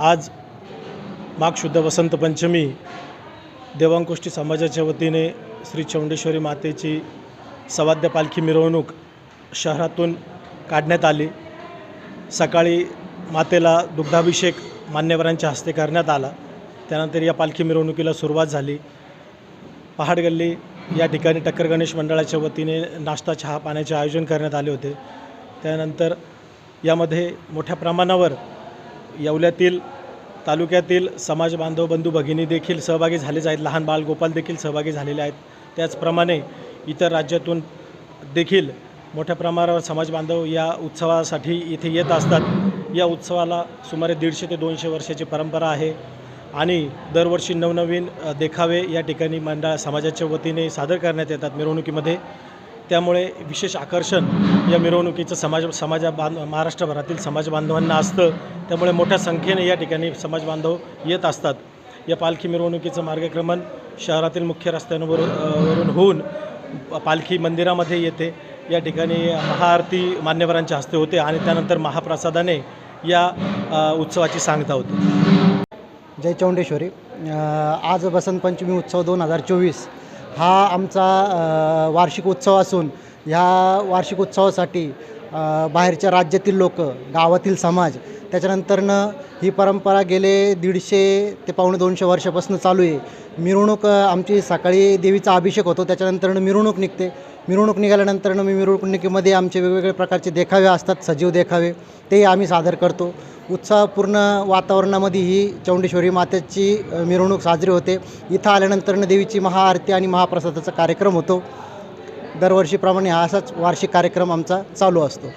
आज माघ शुद्ध वसंत पंचमी देवांकुष्टी समाजाच्या वतीने श्री चौंडेश्वरी मातेची सवाद्य पालखी मिरवणूक शहरातून काढण्यात आली। सकाळी मातेला दुग्धाभिषेक मान्यवरांच्या हस्ते करण्यात आला। त्यानंतर या पालखी मिरवणुकीला सुरुवात झाली। पहाड गल्ली या ठिकाणी टक्कर गणेश मंडळाच्या वतीने नाश्ता चहा पाण्याचे आयोजन करण्यात आले होते। त्यानंतर यामध्ये मोठ्या प्रमाणावर येवल्यातील तालुक्यातील समाज बांधव बंधू भगिनी देखील सहभागी झालेच आहेत। लहान बाळ गोपाल देखील सहभागी झालेले आहेत। त्याचप्रमाणे इतर राज्यातून देखील मोठ्या प्रमाणावर समाज बांधव या उत्सवासाठी इथे येत असतात। या उत्सवाला सुमारे 150 ते 200 वर्षाची परंपरा आहे आणि दरवर्षी नवनवीन देखावे या ठिकाणी समाजाच्या वतीने सादर करण्यात येतात मिरवणुकीमध्ये। त्यामुळे विशेष आकर्षण या मिरवणुकीचं महाराष्ट्रभरातील समाज बांधवांना असतं। त्यामुळे मोठ्या संख्येने या ठिकाणी समाज बांधव येत असतात। या पालखी मिरवणुकीचं मार्गक्रमण शहरातील मुख्य रस्त्यांवरून होऊन पालखी मंदिरामध्ये येते। या ठिकाणी महाआरती मान्यवरांच्या हस्ते होते आणि त्यानंतर महाप्रसादाने या उत्सवाची सांगता होते। जय चौंडेश्वरी। आज बसंत पंचमी उत्सव 2024 हा आमचा वार्षिक उत्सव असून ह्या वार्षिक उत्सवासाठी बाहेरच्या राज्यातील लोक, गावातील समाज, त्याच्यानंतरनं ही परंपरा गेले 150 ते पावणे 200 वर्षापासून चालू आहे। मिरवणूक आमची सकाळी देवीचा अभिषेक होतो, त्याच्यानंतरनं मिरवणूक निघते। मिरवणूक निघाल्यानंतरनं मिरवणुकीमध्ये आमचे वेगवेगळे प्रकारचे देखावे असतात, सजीव देखावे, ते आम्ही सादर करतो। उत्साहपूर्ण वातावरणामध्ये ही चौंडेश्वरी मातेची मिरवणूक साजरी होते। इथं आल्यानंतरनं देवीची महाआरती आणि महाप्रसादाचा कार्यक्रम होतो। दरवर्षीप्रमाणे हा असाच वार्षिक कार्यक्रम आमचा चालू असतो।